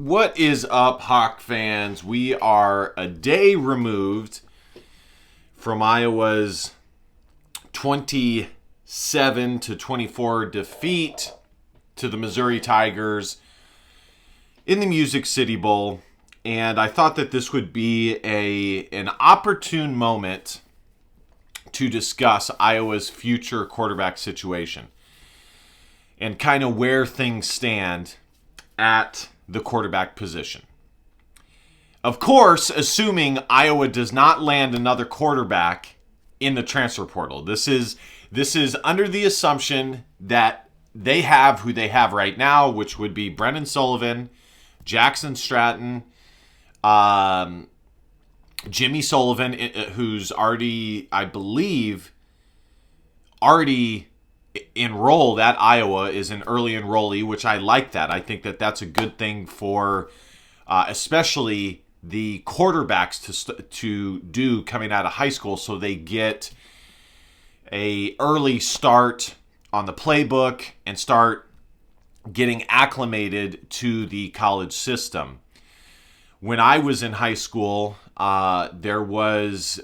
What is up, Hawk fans? We are a day removed from Iowa's 27-24 defeat to the Missouri Tigers in the Music City Bowl. And I thought that this would be an opportune moment to discuss Iowa's future quarterback situation and kind of where things stand at the quarterback position. Of course, assuming Iowa does not land another quarterback in the transfer portal. This is under the assumption that they have who they have right now, which would be Brendan Sullivan, Jackson Stratton, Jimmy Sullivan, who's already, I believe, enrolled at Iowa, is an early enrollee, which I like that. I think that that's a good thing for especially the quarterbacks to do coming out of high school, so they get a early start on the playbook and start getting acclimated to the college system. When I was in high school, there was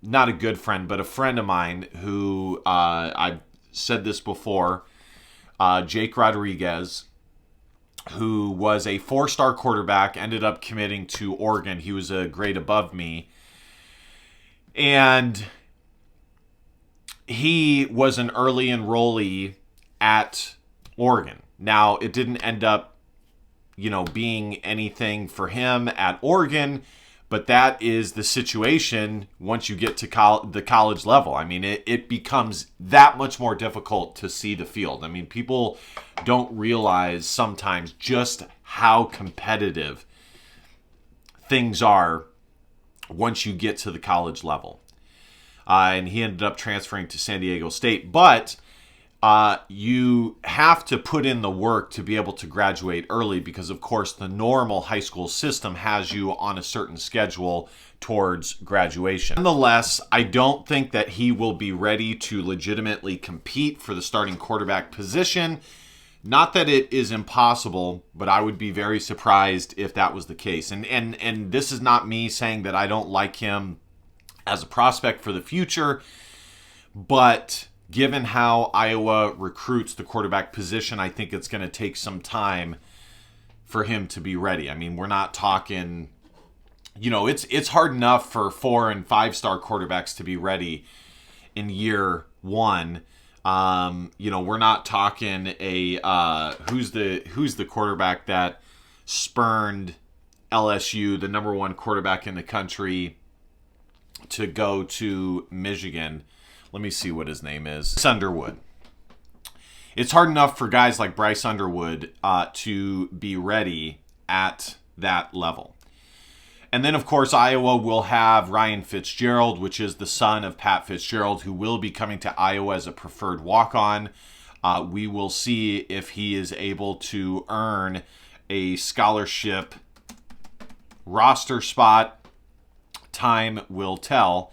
not a good friend, but a friend of mine who, I've said this before, Jake Rodriguez, who was a 4-star quarterback, ended up committing to Oregon. He was a grade above me. And he was an early enrollee at Oregon. Now, it didn't end up, being anything for him at Oregon, but that is the situation once you get to the college level. I mean, it becomes that much more difficult to see the field. I mean, people don't realize sometimes just how competitive things are once you get to the college level. And he ended up transferring to San Diego State. But you have to put in the work to be able to graduate early because, of course, the normal high school system has you on a certain schedule towards graduation. Nonetheless, I don't think that he will be ready to legitimately compete for the starting quarterback position. Not that it is impossible, but I would be very surprised if that was the case. And this is not me saying that I don't like him as a prospect for the future, but given how Iowa recruits the quarterback position, I think it's going to take some time for him to be ready. I mean, we're not talking, it's hard enough for 4- and 5-star quarterbacks to be ready in year one. We're not talking who's the quarterback that spurned LSU, the number 1 quarterback in the country, to go to Michigan. Let me see what his name is. Bryce Underwood. It's hard enough for guys like Bryce Underwood to be ready at that level. And then, of course, Iowa will have Ryan Fitzgerald, which is the son of Pat Fitzgerald, who will be coming to Iowa as a preferred walk-on. We will see if he is able to earn a scholarship roster spot. Time will tell.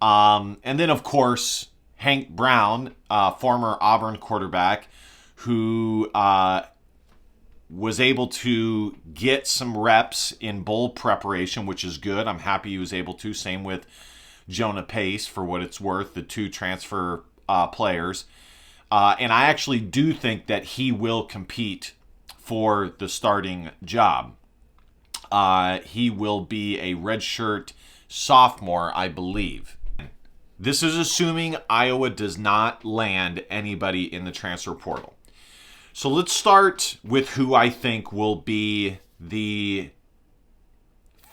And then, of course, Hank Brown, former Auburn quarterback, who was able to get some reps in bowl preparation, which is good. I'm happy he was able to. Same with Jonah Pace, for what it's worth, the 2 transfer players. And I actually do think that he will compete for the starting job. He will be a redshirt sophomore, I believe. This is assuming Iowa does not land anybody in the transfer portal. So let's start with who I think will be the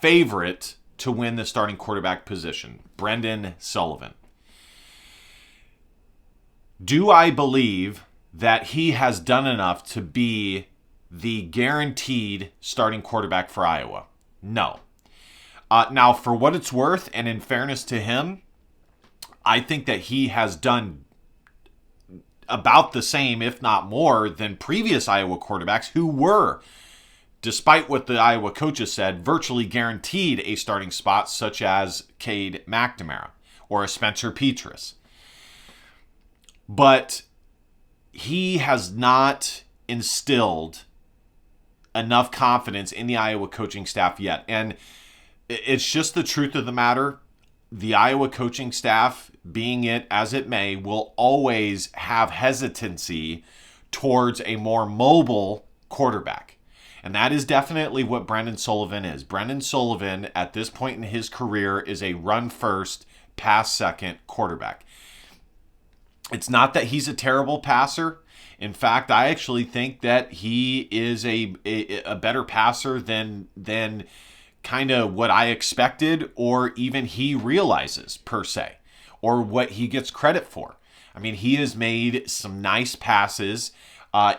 favorite to win the starting quarterback position, Brendan Sullivan. Do I believe that he has done enough to be the guaranteed starting quarterback for Iowa? No. Now, for what it's worth, and in fairness to him, I think that he has done about the same, if not more, than previous Iowa quarterbacks who were, despite what the Iowa coaches said, virtually guaranteed a starting spot, such as Cade McNamara or a Spencer Petras. But he has not instilled enough confidence in the Iowa coaching staff yet. And it's just the truth of the matter. The Iowa coaching staff, being it as it may, will always have hesitancy towards a more mobile quarterback. And that is definitely what Brendan Sullivan is. Brendan Sullivan, at this point in his career, is a run-first, pass-second quarterback. It's not that he's a terrible passer. In fact, I actually think that he is a better passer than kind of what I expected, or even he realizes, per se, or what he gets credit for. I mean, he has made some nice passes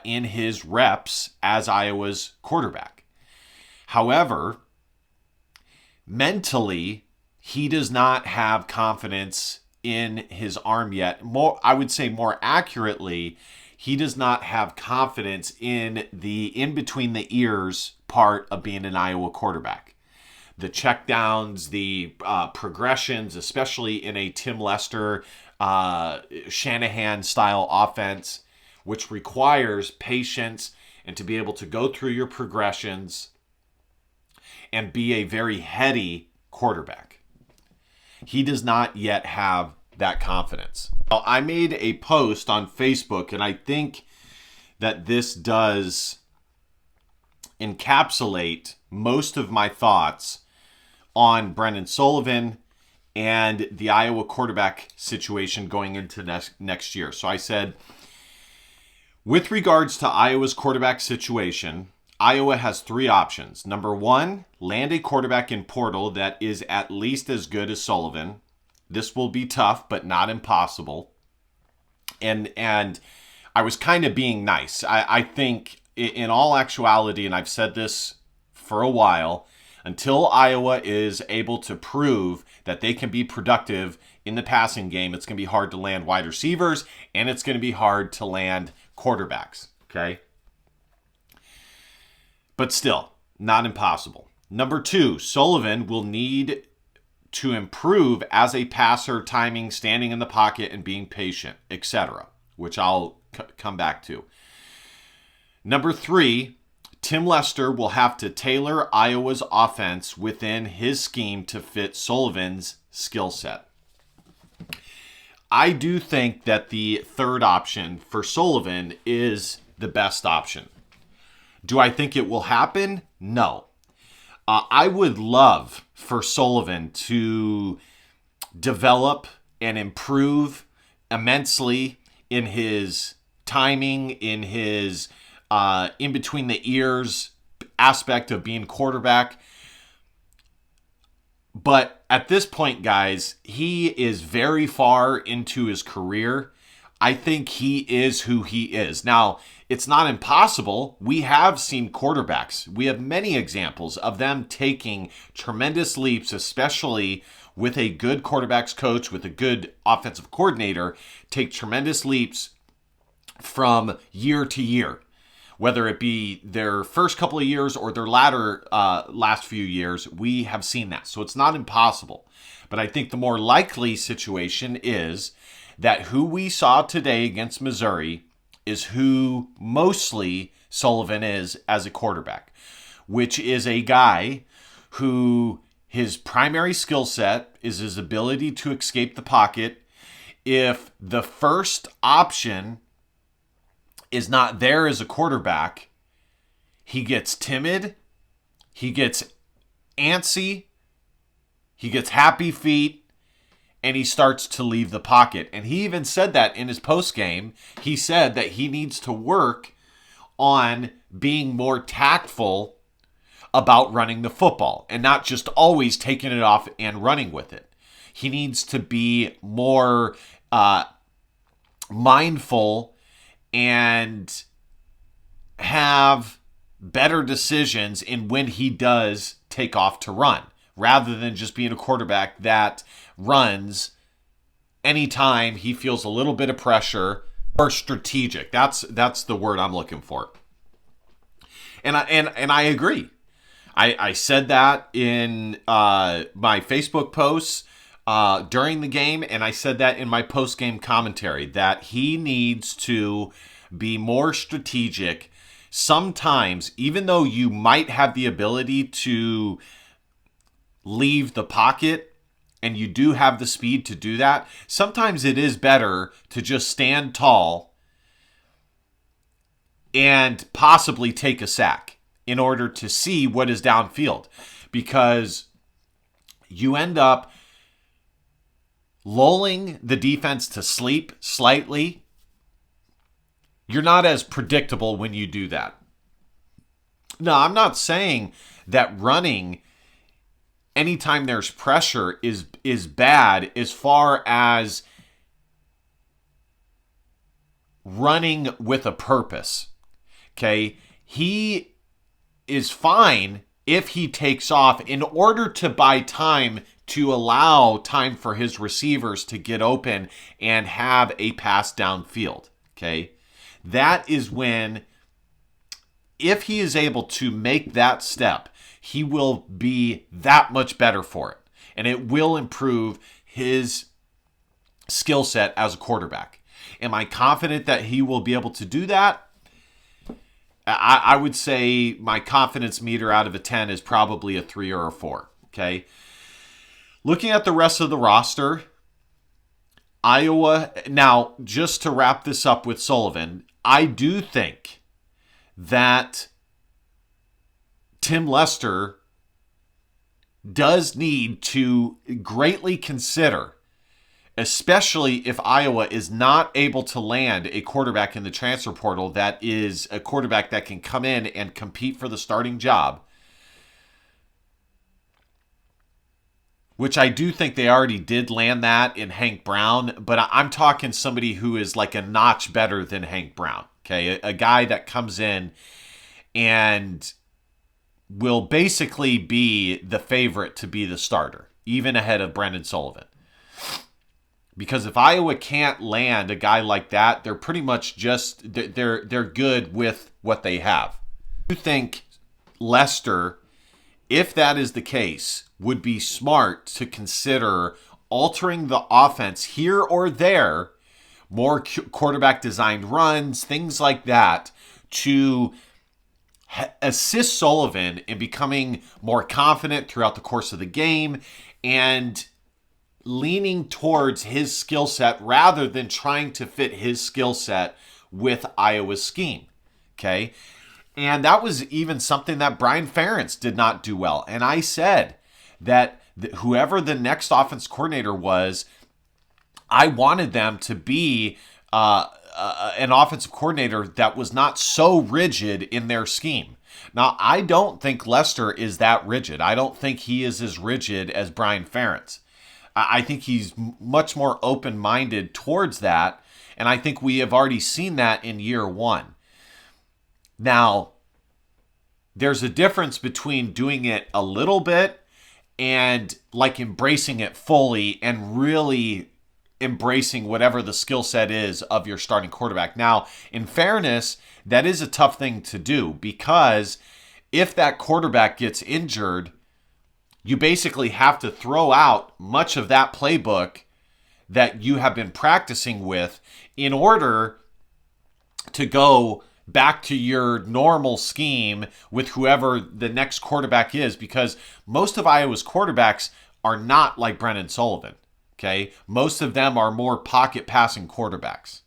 in his reps as Iowa's quarterback. However, mentally, he does not have confidence in his arm yet. I would say more accurately, he does not have confidence in the in between the ears part of being an Iowa quarterback. The checkdowns, the progressions, especially in a Tim Lester, Shanahan style offense, which requires patience and to be able to go through your progressions and be a very heady quarterback. He does not yet have that confidence. Now, I made a post on Facebook, and I think that this does encapsulate most of my thoughts on Brendan Sullivan and the Iowa quarterback situation going into next year. So I said, with regards to Iowa's quarterback situation, Iowa has three options. Number one, land a quarterback in portal that is at least as good as Sullivan. This will be tough, but not impossible. And I was kind of being nice. I think in all actuality, and I've said this for a while, until Iowa is able to prove that they can be productive in the passing game, it's going to be hard to land wide receivers, and it's going to be hard to land quarterbacks, okay? But still, not impossible. Number two, Sullivan will need to improve as a passer, timing, standing in the pocket, and being patient, etc., which I'll come back to. Number three, Tim Lester will have to tailor Iowa's offense within his scheme to fit Sullivan's skill set. I do think that the third option for Sullivan is the best option. Do I think it will happen? No. I would love for Sullivan to develop and improve immensely in his timing, in his in between the ears aspect of being quarterback. But at this point, guys, he is very far into his career. I think he is who he is. Now, it's not impossible. We have seen quarterbacks. We have many examples of them taking tremendous leaps, especially with a good quarterbacks coach, with a good offensive coordinator, take tremendous leaps from year to year. Whether it be their first couple of years or their last few years, we have seen that. So it's not impossible. But I think the more likely situation is that who we saw today against Missouri is who mostly Sullivan is as a quarterback, which is a guy who his primary skill set is his ability to escape the pocket. If the first option is not there as a quarterback, he gets timid, he gets antsy, he gets happy feet, and he starts to leave the pocket. And he even said that in his postgame. He said that he needs to work on being more tactful about running the football and not just always taking it off and running with it. He needs to be more mindful and have better decisions in when he does take off to run, rather than just being a quarterback that runs anytime he feels a little bit of pressure, or strategic. That's the word I'm looking for. And I agree. I said that in my Facebook posts during the game, and I said that in my post-game commentary, that he needs to be more strategic, sometimes, even though you might have the ability to leave the pocket and you do have the speed to do that, sometimes it is better to just stand tall and possibly take a sack in order to see what is downfield, because you end up lulling the defense to sleep slightly. You're not as predictable when you do that. Now, I'm not saying that running anytime there's pressure is bad as far as running with a purpose. Okay? He is fine if he takes off in order to buy time, to allow time for his receivers to get open and have a pass downfield. Okay? That is when, if he is able to make that step, he will be that much better for it. And it will improve his skill set as a quarterback. Am I confident that he will be able to do that? I would say my confidence meter out of a 10 is probably a 3 or a 4. Okay. Looking at the rest of the roster, Iowa, now just to wrap this up with Sullivan, I do think that Tim Lester does need to greatly consider, especially if Iowa is not able to land a quarterback in the transfer portal that is a quarterback that can come in and compete for the starting job, which I do think they already did land that in Hank Brown, but I'm talking somebody who is like a notch better than Hank Brown. Okay, a guy that comes in and will basically be the favorite to be the starter, even ahead of Brendan Sullivan. Because if Iowa can't land a guy like that, they're pretty much just, they're good with what they have. I do think Lester, if that is the case, would be smart to consider altering the offense here or there, more quarterback designed runs, things like that, to assist Sullivan in becoming more confident throughout the course of the game and leaning towards his skill set rather than trying to fit his skill set with Iowa's scheme. Okay? And that was even something that Brian Ferentz did not do well. And I said that whoever the next offense coordinator was, I wanted them to be an offensive coordinator that was not so rigid in their scheme. Now, I don't think Lester is that rigid. I don't think he is as rigid as Brian Ferentz. I think he's much more open-minded towards that, and I think we have already seen that in year one. Now, there's a difference between doing it a little bit and like embracing it fully and really embracing whatever the skill set is of your starting quarterback. Now, in fairness, that is a tough thing to do, because if that quarterback gets injured, you basically have to throw out much of that playbook that you have been practicing with in order to go back to your normal scheme with whoever the next quarterback is, because most of Iowa's quarterbacks are not like Brendan Sullivan. Okay, most of them are more pocket passing quarterbacks.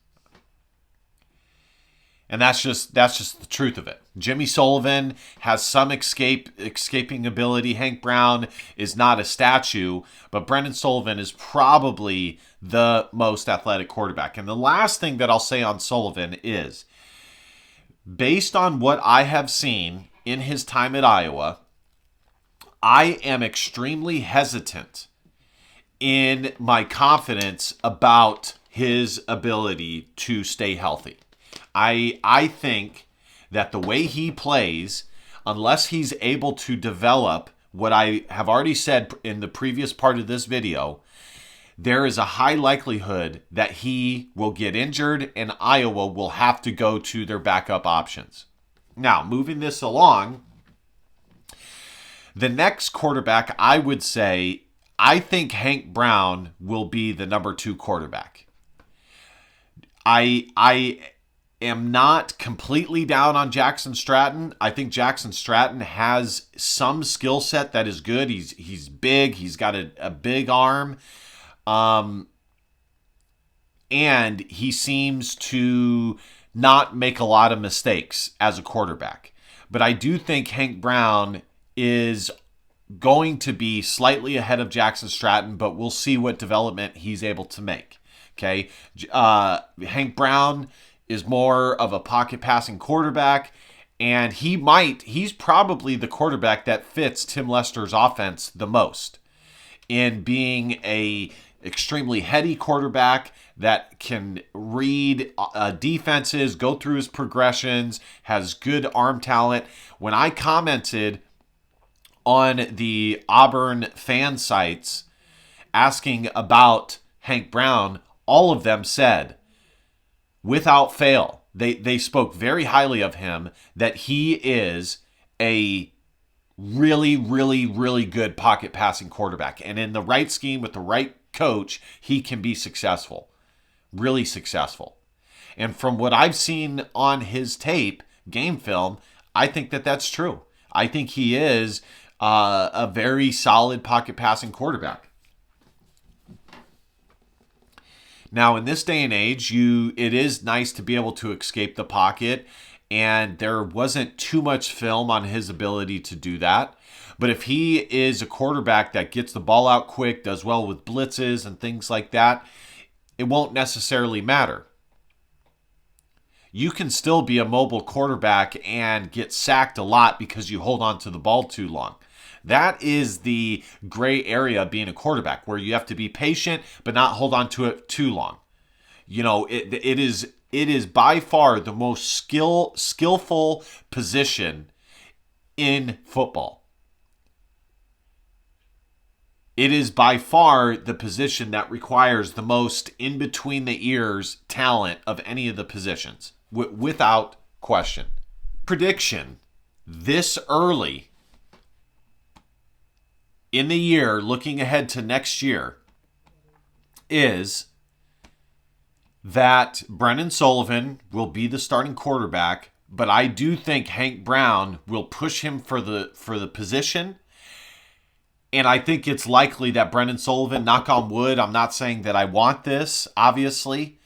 And that's just the truth of it. Jimmy Sullivan has some escaping ability. Hank Brown is not a statue, but Brendan Sullivan is probably the most athletic quarterback. And the last thing that I'll say on Sullivan is, based on what I have seen in his time at Iowa, I am extremely hesitant in my confidence about his ability to stay healthy. I think that the way he plays, unless he's able to develop what I have already said in the previous part of this video, there is a high likelihood that he will get injured and Iowa will have to go to their backup options. Now, moving this along, the next quarterback, I would say, I think Hank Brown will be the number 2 quarterback. I am not completely down on Jackson Stratton. I think Jackson Stratton has some skill set that is good. He's big. He's got a big arm. And he seems to not make a lot of mistakes as a quarterback. But I do think Hank Brown is going to be slightly ahead of Jackson Stratton, but we'll see what development he's able to make. Okay. Hank Brown is more of a pocket passing quarterback, and he's probably the quarterback that fits Tim Lester's offense the most in being a extremely heady quarterback that can read defenses, go through his progressions, has good arm talent. When I commented on the Auburn fan sites asking about Hank Brown, all of them said, without fail, they spoke very highly of him, that he is a really, really, really good pocket passing quarterback. And in the right scheme with the right coach, he can be successful. Really successful. And from what I've seen on his tape, game film, I think that that's true. I think he is a very solid pocket passing quarterback. Now, in this day and age, it is nice to be able to escape the pocket, and there wasn't too much film on his ability to do that. But if he is a quarterback that gets the ball out quick, does well with blitzes and things like that, it won't necessarily matter. You can still be a mobile quarterback and get sacked a lot because you hold on to the ball too long. That is the gray area of being a quarterback, where you have to be patient but not hold on to it too long. You know, it is by far the most skillful position in football. It is by far the position that requires the most in between the ears talent of any of the positions, without question. Prediction this early in the year, looking ahead to next year, is that Brennan Sullivan will be the starting quarterback, but I do think Hank Brown will push him for the position. And I think it's likely that Brennan Sullivan, knock on wood, I'm not saying that I want this, obviously,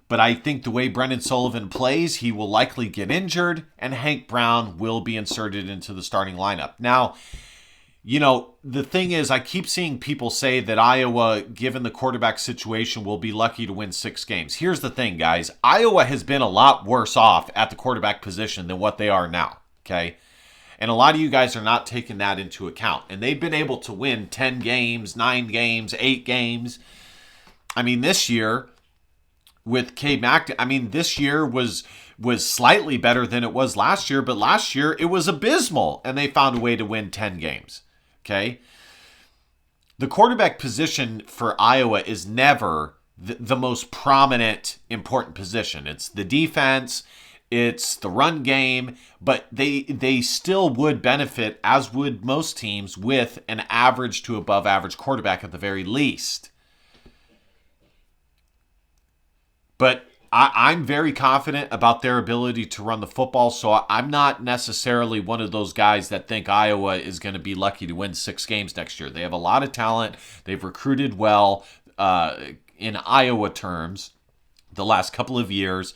but I think the way Brennan Sullivan plays, he will likely get injured, and Hank Brown will be inserted into the starting lineup. Now, you know, the thing is, I keep seeing people say that Iowa, given the quarterback situation, will be lucky to win 6 games. Here's the thing, guys. Iowa has been a lot worse off at the quarterback position than what they are now, okay? And a lot of you guys are not taking that into account. And they've been able to win 10 games, 9 games, 8 games. I mean, this year with Cade Mack, this year was slightly better than it was last year, but last year it was abysmal, and they found a way to win 10 games. Okay? The quarterback position for Iowa is never the most prominent, important position. It's the defense, it's the run game, but they still would benefit, as would most teams, with an average to above average quarterback at the very least. But I'm very confident about their ability to run the football, so I'm not necessarily one of those guys that think Iowa is going to be lucky to win 6 games next year. They have a lot of talent. They've recruited well in Iowa terms the last couple of years.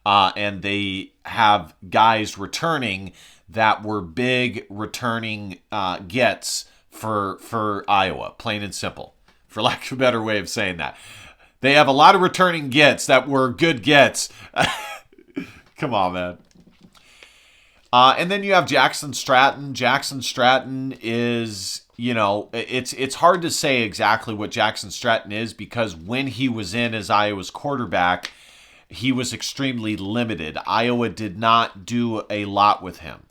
And they have guys returning that were big returning gets for Iowa, plain and simple, for lack of a better way of saying that. They have a lot of returning gets that were good gets. Come on, man. And then you have Jackson Stratton. Jackson Stratton is, you know, it's hard to say exactly what Jackson Stratton is, because when he was in as Iowa's quarterback, he was extremely limited. Iowa did not do a lot with him.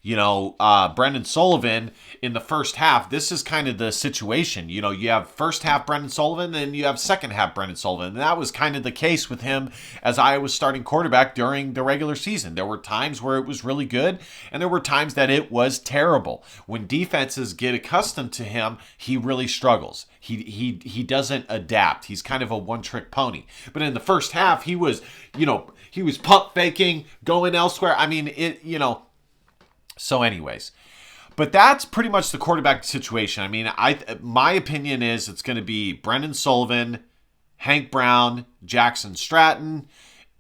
Brendan Sullivan in the first half, this is kind of the situation. You have first half Brendan Sullivan, and you have second half Brendan Sullivan. And that was kind of the case with him as Iowa's starting quarterback during the regular season. There were times where it was really good, and there were times that it was terrible. When defenses get accustomed to him, he really struggles. He doesn't adapt. He's kind of a one-trick pony. But in the first half, he was pump faking, going elsewhere. I mean, So anyways, but that's pretty much the quarterback situation. I mean, my opinion is it's going to be Brendan Sullivan, Hank Brown, Jackson Stratton,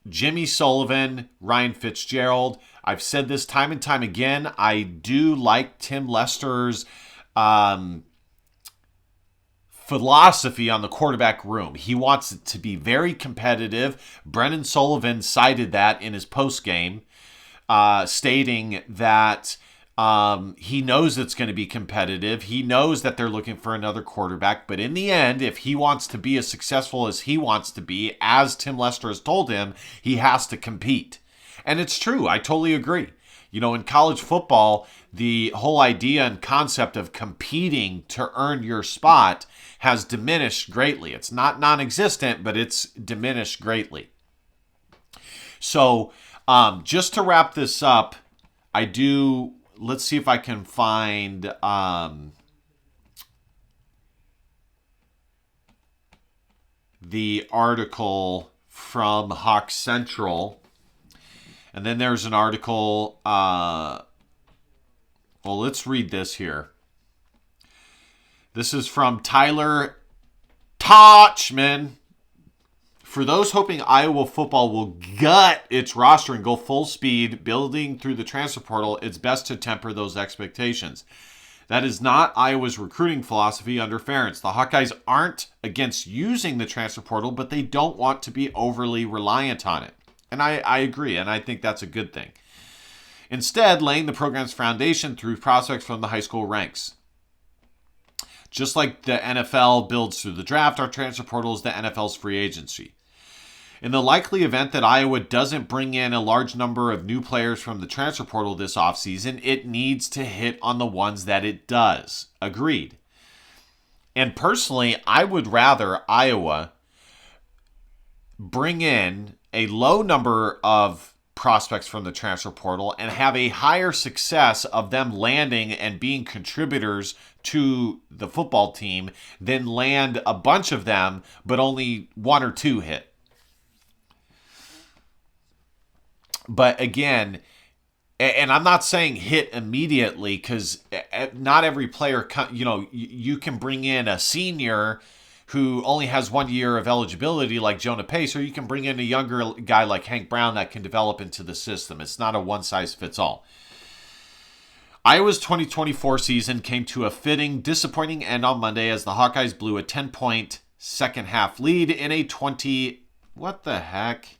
Jimmy Sullivan, Ryan Fitzgerald. I've said this time and time again. I do like Tim Lester's philosophy on the quarterback room. He wants it to be very competitive. Brendan Sullivan cited that in his postgame, stating that he knows it's going to be competitive. He knows that they're looking for another quarterback. But in the end, if he wants to be as successful as he wants to be, as Tim Lester has told him, he has to compete. And it's true. I totally agree. In college football, the whole idea and concept of competing to earn your spot has diminished greatly. It's not non-existent, but it's diminished greatly. So, just to wrap this up, let's see if I can find the article from Hawk Central. And then there's an article, let's read this here. This is from Tyler Tachman. For those hoping Iowa football will gut its roster and go full speed, building through the transfer portal, it's best to temper those expectations. That is not Iowa's recruiting philosophy under Ferentz. The Hawkeyes aren't against using the transfer portal, but they don't want to be overly reliant on it. And I agree, and I think that's a good thing. Instead, laying the program's foundation through prospects from the high school ranks. Just like the NFL builds through the draft, our transfer portal is the NFL's free agency. In the likely event that Iowa doesn't bring in a large number of new players from the transfer portal this offseason, it needs to hit on the ones that it does. Agreed. And personally, I would rather Iowa bring in a low number of prospects from the transfer portal and have a higher success of them landing and being contributors to the football team than land a bunch of them, but only one or two hit. But again, and I'm not saying hit immediately, because not every player, you can bring in a senior who only has 1 year of eligibility like Jonah Pace, or you can bring in a younger guy like Hank Brown that can develop into the system. It's not a one-size-fits-all. Iowa's 2024 season came to a fitting, disappointing end on Monday as the Hawkeyes blew a 10-point second-half lead in a 20... What the heck?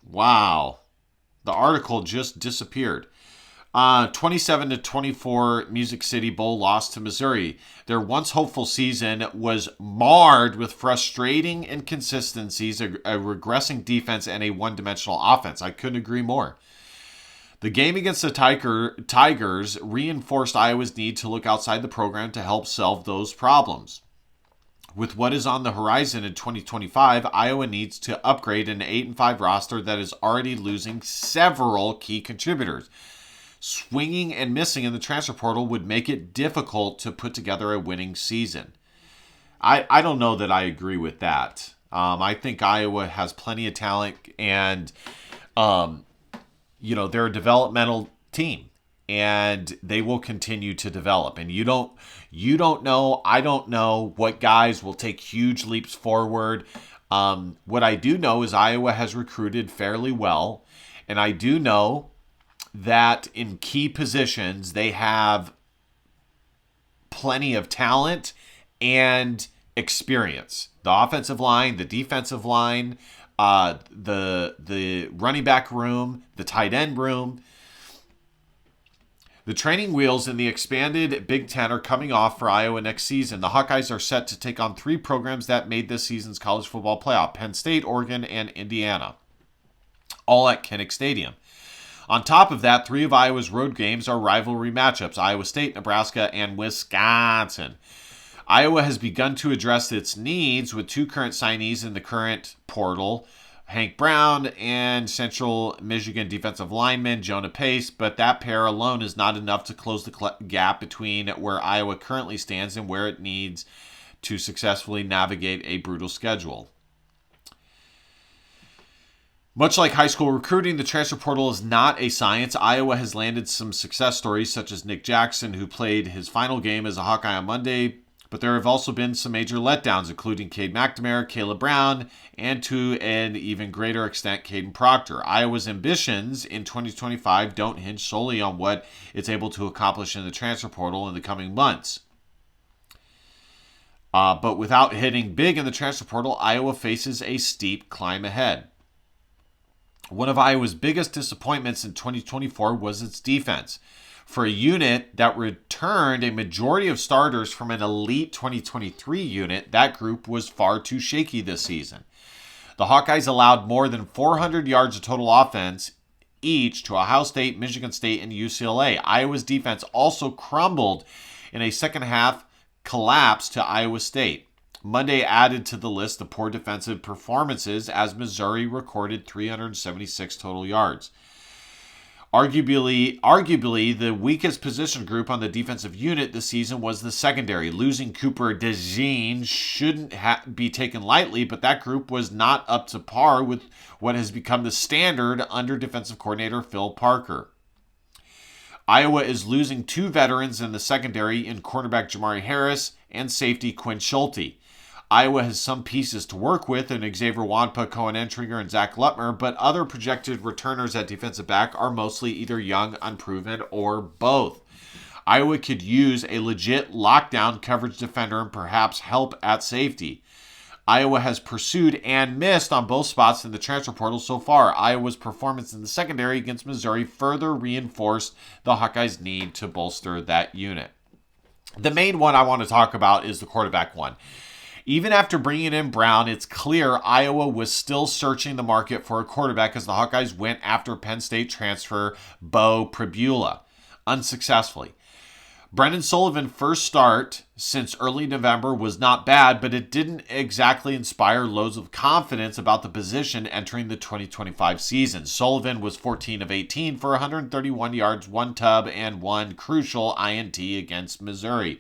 Wow. The article just disappeared. 27-24 Music City Bowl loss to Missouri. Their once hopeful season was marred with frustrating inconsistencies, a regressing defense, and a one-dimensional offense. I couldn't agree more. The game against the Tigers reinforced Iowa's need to look outside the program to help solve those problems. With what is on the horizon in 2025, Iowa needs to upgrade an 8-5 roster that is already losing several key contributors. Swinging and missing in the transfer portal would make it difficult to put together a winning season. I don't know that I agree with that. I think Iowa has plenty of talent, and they're a developmental team, and they will continue to develop. And you don't know, I don't know what guys will take huge leaps forward. What I do know is Iowa has recruited fairly well, and I do know that in key positions they have plenty of talent and experience. The offensive line, the defensive line, the running back room, the tight end room. The training wheels in the expanded Big Ten are coming off for Iowa next season. The Hawkeyes are set to take on 3 programs that made this season's college football playoff: Penn State, Oregon, and Indiana. all at Kinnick Stadium. On top of that, 3 of Iowa's road games are rivalry matchups: Iowa State, Nebraska, and Wisconsin. Iowa has begun to address its needs with 2 current signees in the current portal, Hank Brown and Central Michigan defensive lineman Jonah Pace, but that pair alone is not enough to close the gap between where Iowa currently stands and where it needs to successfully navigate a brutal schedule. Much like high school recruiting, the transfer portal is not a science. Iowa has landed some success stories, such as Nick Jackson, who played his final game as a Hawkeye on Monday, but there have also been some major letdowns, including Cade McNamara, Caleb Brown, and to an even greater extent, Caden Proctor. Iowa's ambitions in 2025 don't hinge solely on what it's able to accomplish in the transfer portal in the coming months. But without hitting big in the transfer portal, Iowa faces a steep climb ahead. One of Iowa's biggest disappointments in 2024 was its defense. For a unit that returned a majority of starters from an elite 2023 unit, that group was far too shaky this season. The Hawkeyes allowed more than 400 yards of total offense each to Ohio State, Michigan State, and UCLA. Iowa's defense also crumbled in a second half collapse to Iowa State. Monday added to the list of poor defensive performances as Missouri recorded 376 total yards. Arguably, the weakest position group on the defensive unit this season was the secondary. Losing Cooper DeJean shouldn't be taken lightly, but that group was not up to par with what has become the standard under defensive coordinator Phil Parker. Iowa is losing 2 veterans in the secondary in cornerback Jamari Harris and safety Quinn Schulte. Iowa has some pieces to work with in Xavier Wampa, Cohen Entringer, and Zach Lutmer, but other projected returners at defensive back are mostly either young, unproven, or both. Iowa could use a legit lockdown coverage defender and perhaps help at safety. Iowa has pursued and missed on both spots in the transfer portal so far. Iowa's performance in the secondary against Missouri further reinforced the Hawkeyes' need to bolster that unit. The main one I want to talk about is the quarterback one. Even after bringing in Brown, it's clear Iowa was still searching the market for a quarterback as the Hawkeyes went after Penn State transfer Bo Pribula, unsuccessfully. Brendan Sullivan's first start since early November was not bad, but it didn't exactly inspire loads of confidence about the position entering the 2025 season. Sullivan was 14 of 18 for 131 yards, 1 tub, and 1 crucial INT against Missouri.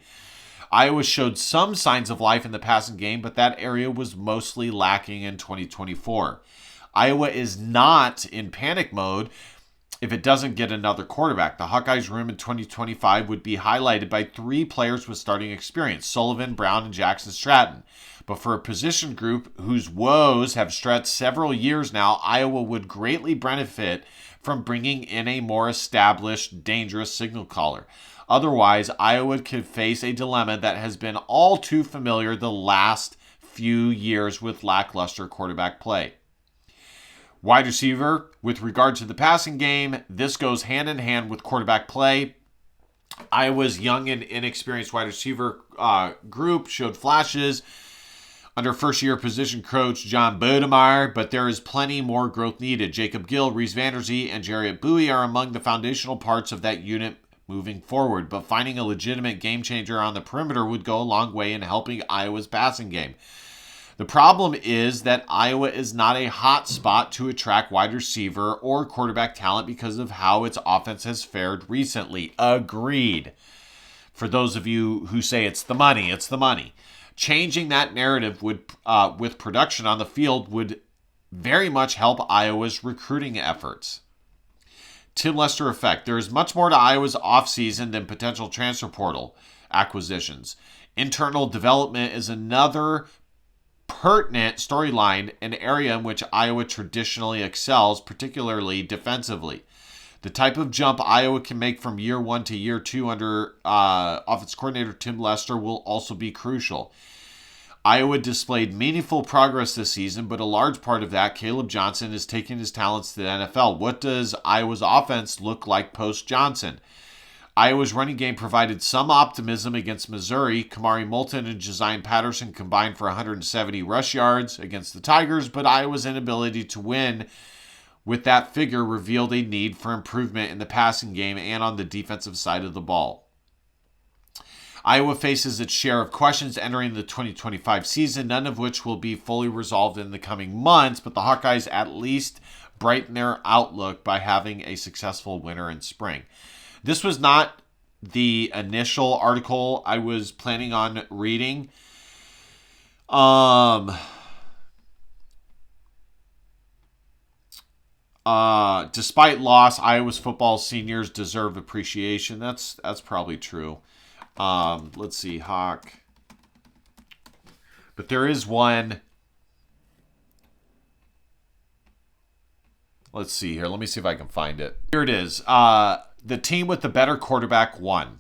Iowa showed some signs of life in the passing game, but that area was mostly lacking in 2024. Iowa is not in panic mode if it doesn't get another quarterback. The Hawkeyes' room in 2025 would be highlighted by 3 players with starting experience: Sullivan, Brown, and Jackson Stratton. But for a position group whose woes have stretched several years now, Iowa would greatly benefit from bringing in a more established, dangerous signal caller. Otherwise, Iowa could face a dilemma that has been all too familiar the last few years with lackluster quarterback play. Wide receiver, with regard to the passing game, this goes hand in hand with quarterback play. Iowa's young and inexperienced wide receiver group showed flashes under first-year position coach John Bodemeyer, but there is plenty more growth needed. Jacob Gill, Reese Vanderzee, and Jarriett Bowie are among the foundational parts of that unit moving forward, but finding a legitimate game changer on the perimeter would go a long way in helping Iowa's passing game. The problem is that Iowa is not a hot spot to attract wide receiver or quarterback talent because of how its offense has fared recently. Agreed. For those of you who say it's the money, it's the money. Changing that narrative would, with production on the field, would very much help Iowa's recruiting efforts. Tim Lester effect. There is much more to Iowa's offseason than potential transfer portal acquisitions. Internal development is another pertinent storyline, an area in which Iowa traditionally excels, particularly defensively. The type of jump Iowa can make from year 1 to year 2 under offense coordinator Tim Lester will also be crucial. Iowa displayed meaningful progress this season, but a large part of that, Caleb Johnson, is taking his talents to the NFL. What does Iowa's offense look like post-Johnson? Iowa's running game provided some optimism against Missouri. Kamari Moulton and Josiah Patterson combined for 170 rush yards against the Tigers, but Iowa's inability to win with that figure revealed a need for improvement in the passing game and on the defensive side of the ball. Iowa faces its share of questions entering the 2025 season, none of which will be fully resolved in the coming months, but the Hawkeyes at least brighten their outlook by having a successful winter and spring. This was not the initial article I was planning on reading. Despite loss, Iowa's football seniors deserve appreciation. That's probably true. Let's see, Hawk. But there is one. Let's see here. Let me see if I can find it. Here it is. The team with the better quarterback won.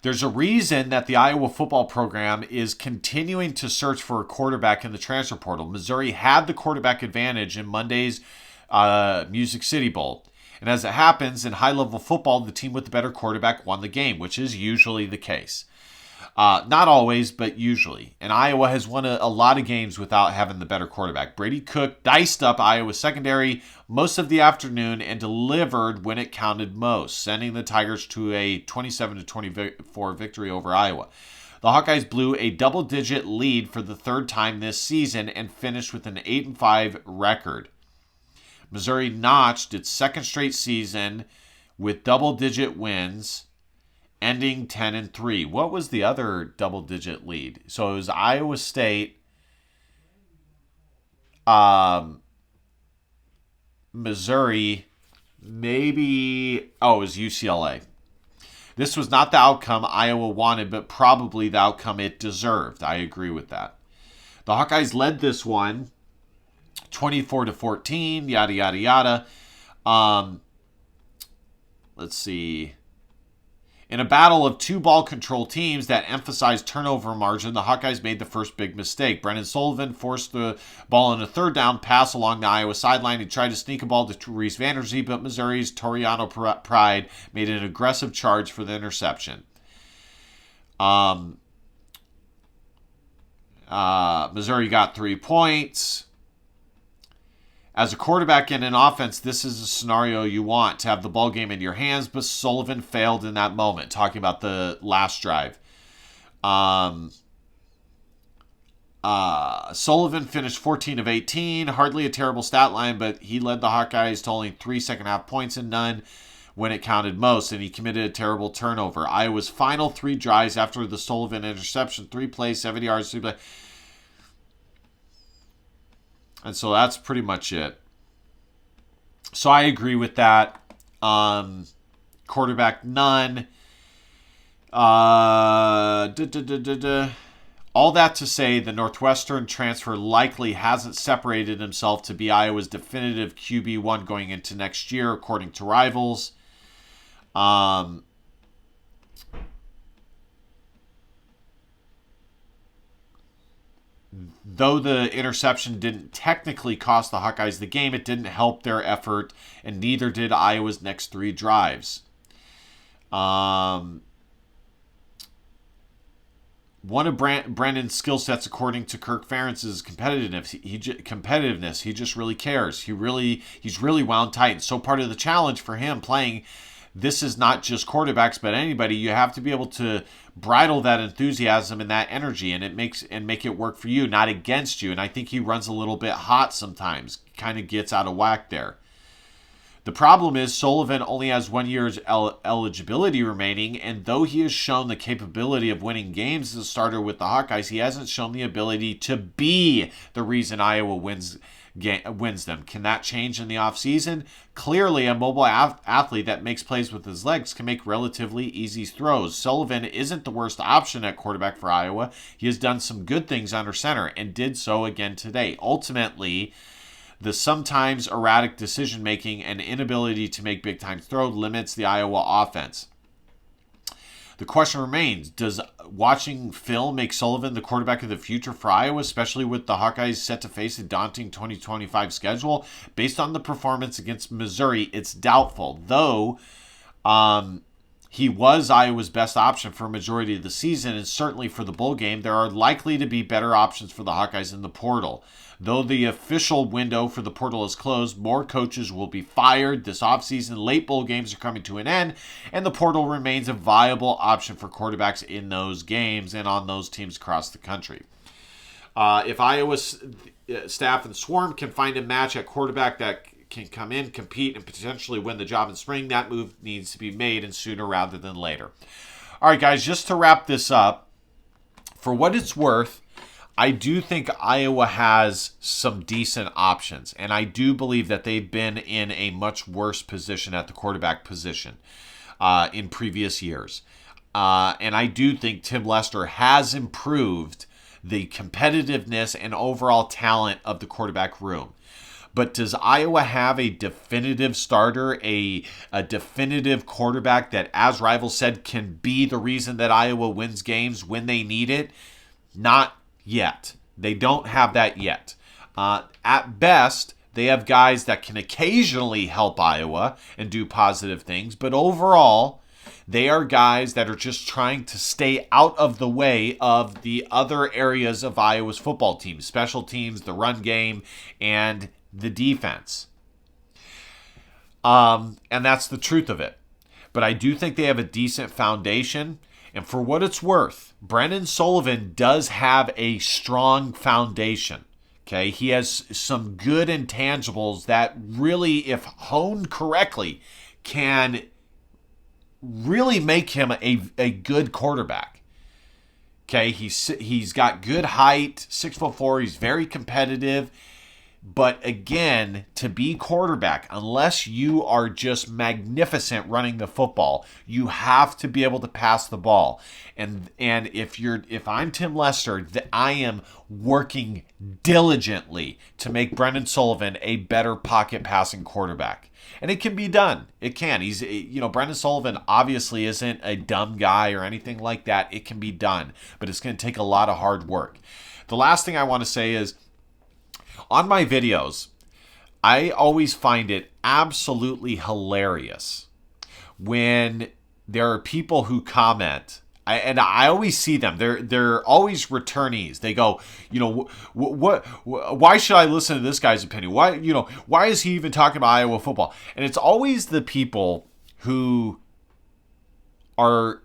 There's a reason that the Iowa football program is continuing to search for a quarterback in the transfer portal. Missouri had the quarterback advantage in Monday's Music City Bowl. And as it happens, in high-level football, the team with the better quarterback won the game, which is usually the case. Not always, but usually. And Iowa has won a lot of games without having the better quarterback. Brady Cook diced up Iowa's secondary most of the afternoon and delivered when it counted most, sending the Tigers to a 27-24 victory over Iowa. The Hawkeyes blew a double-digit lead for the third time this season and finished with an 8-5 record. Missouri notched its second straight season with double-digit wins, ending 10-3. What was the other double-digit lead? So it was Iowa State, Missouri, maybe, it was UCLA. This was not the outcome Iowa wanted, but probably the outcome it deserved. I agree with that. The Hawkeyes led this one 24-14, yada, yada, yada. Let's see. In a battle of two ball control teams that emphasized turnover margin, the Hawkeyes made the first big mistake. Brennan Sullivan forced the ball on a third down pass along the Iowa sideline. He tried to sneak a ball to Reese Vanderzee, but Missouri's Toriano Pride made an aggressive charge for the interception. Missouri got 3 points. As a quarterback in an offense, this is a scenario you want, to have the ball game in your hands, but Sullivan failed in that moment, talking about the last drive. Sullivan finished 14 of 18, hardly a terrible stat line, but he led the Hawkeyes to only 3 second-half points and none when it counted most, and he committed a terrible turnover. Iowa's final 3 drives after the Sullivan interception, 3 plays, 70 yards, 3 plays. And so that's pretty much it. So I agree with that. Quarterback, none. All that to say, the Northwestern transfer likely hasn't separated himself to be Iowa's definitive QB1 going into next year, according to Rivals. Though the interception didn't technically cost the Hawkeyes the game, it didn't help their effort, and neither did Iowa's next 3 drives. One of Brandon's skill sets, according to Kirk Ferentz, is competitiveness. He just really cares. He's really wound tight. And so part of the challenge for him playing, this is not just quarterbacks, but anybody. You have to be able to bridle that enthusiasm and that energy, and make it work for you, not against you. And I think he runs a little bit hot sometimes, kind of gets out of whack there. The problem is Sullivan only has 1 year's eligibility remaining, and though he has shown the capability of winning games as a starter with the Hawkeyes, he hasn't shown the ability to be the reason Iowa wins them. Can that change in the offseason? Clearly, a mobile athlete that makes plays with his legs can make relatively easy throws. Sullivan isn't the worst option at quarterback for Iowa. He has done some good things under center and did so again today. Ultimately, the sometimes erratic decision-making and inability to make big-time throws limits the Iowa offense. The question remains, does watching film make Sullivan the quarterback of the future for Iowa, especially with the Hawkeyes set to face a daunting 2025 schedule? Based on the performance against Missouri, it's doubtful, though He was Iowa's best option for a majority of the season, and certainly for the bowl game. There are likely to be better options for the Hawkeyes in the portal. Though the official window for the portal is closed, more coaches will be fired this offseason. Late bowl games are coming to an end, and the portal remains a viable option for quarterbacks in those games and on those teams across the country. If Iowa's staff and Swarm can find a match at quarterback that can come in, compete, and potentially win the job in spring, that move needs to be made, and sooner rather than later. All right, guys, just to wrap this up, for what it's worth, I do think Iowa has some decent options, and I do believe that they've been in a much worse position at the quarterback position in previous years. And I do think Tim Lester has improved the competitiveness and overall talent of the quarterback room. But does Iowa have a definitive starter, a definitive quarterback that, as Rivals said, can be the reason that Iowa wins games when they need it? Not yet. They don't have that yet. At best, they have guys that can occasionally help Iowa and do positive things, but overall, they are guys that are just trying to stay out of the way of the other areas of Iowa's football team, special teams, the run game, and the defense. And that's the truth of it. But I do think they have a decent foundation. And for what it's worth, Brennan Sullivan does have a strong foundation. Okay, he has some good intangibles that really, if honed correctly, can really make him a good quarterback. Okay, he's got good height, 6'4", he's very competitive. But again, to be quarterback, unless you are just magnificent running the football, you have to be able to pass the ball. And if I'm Tim Lester, I am working diligently to make Brennan Sullivan a better pocket passing quarterback. And it can be done. It can. Brennan Sullivan obviously isn't a dumb guy or anything like that. It can be done, but it's going to take a lot of hard work. The last thing I want to say is, on my videos, I always find it absolutely hilarious when there are people who comment, and I always see them. They're always returnees. They go, what? Why should I listen to this guy's opinion? Why is he even talking about Iowa football? And it's always the people who are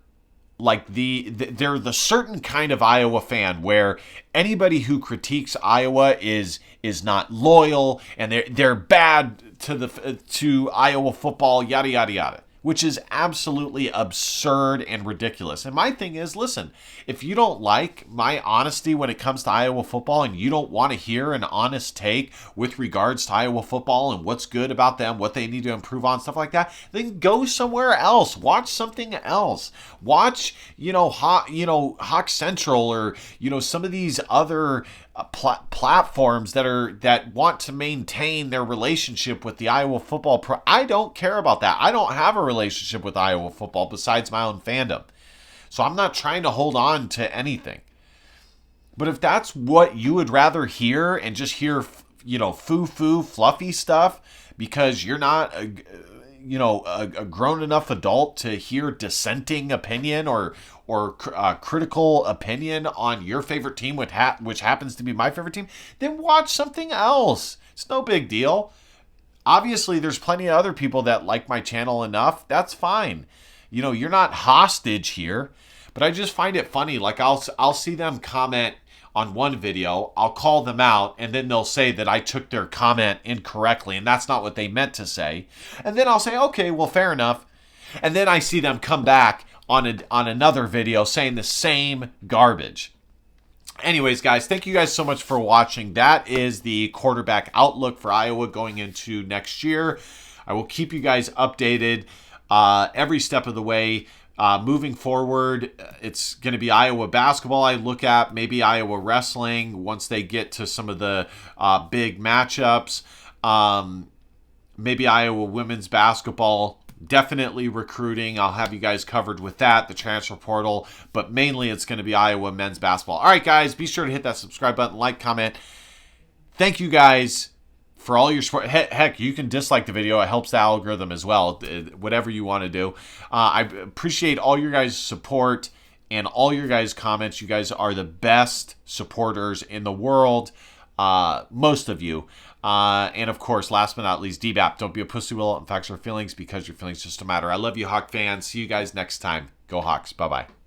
like they're the certain kind of Iowa fan where anybody who critiques Iowa is not loyal, and they're bad to Iowa football, yada yada yada, which is absolutely absurd and ridiculous. And my thing is, listen, if you don't like my honesty when it comes to Iowa football, and you don't want to hear an honest take with regards to Iowa football and what's good about them, what they need to improve on, stuff like that, then go somewhere else. Watch something else. Watch, Hawk Central, or some of these other platforms that want to maintain their relationship with the Iowa football pro. I don't care about that. I don't have a relationship with Iowa football besides my own fandom. So I'm not trying to hold on to anything. But if that's what you would rather hear, and just hear, foo-foo, fluffy stuff, because you're not a grown enough adult to hear dissenting opinion or critical opinion on your favorite team, which happens to be my favorite team, then watch something else. It's no big deal. Obviously, there's plenty of other people that like my channel enough. That's fine. You're not hostage here. But I just find it funny. Like, I'll see them comment on one video, I'll call them out, and then they'll say that I took their comment incorrectly, and that's not what they meant to say. And then I'll say, okay, well, fair enough. And then I see them come back on another video saying the same garbage. Anyways, guys, thank you guys so much for watching. That is the quarterback outlook for Iowa going into next year. I will keep you guys updated every step of the way. Moving forward, it's going to be Iowa basketball I look at, maybe Iowa wrestling once they get to some of the big matchups. Maybe Iowa women's basketball, definitely recruiting. I'll have you guys covered with that, the transfer portal, but mainly it's going to be Iowa men's basketball. All right, guys, be sure to hit that subscribe button, like, comment. Thank you guys for all your support. Heck, you can dislike the video. It helps the algorithm as well. Whatever you want to do. I appreciate all your guys' support and all your guys' comments. You guys are the best supporters in the world. Most of you. And of course, last but not least, DBAP. Don't be a pussy, will it affect your feelings, because your feelings just don't matter. I love you, Hawk fans. See you guys next time. Go Hawks. Bye-bye.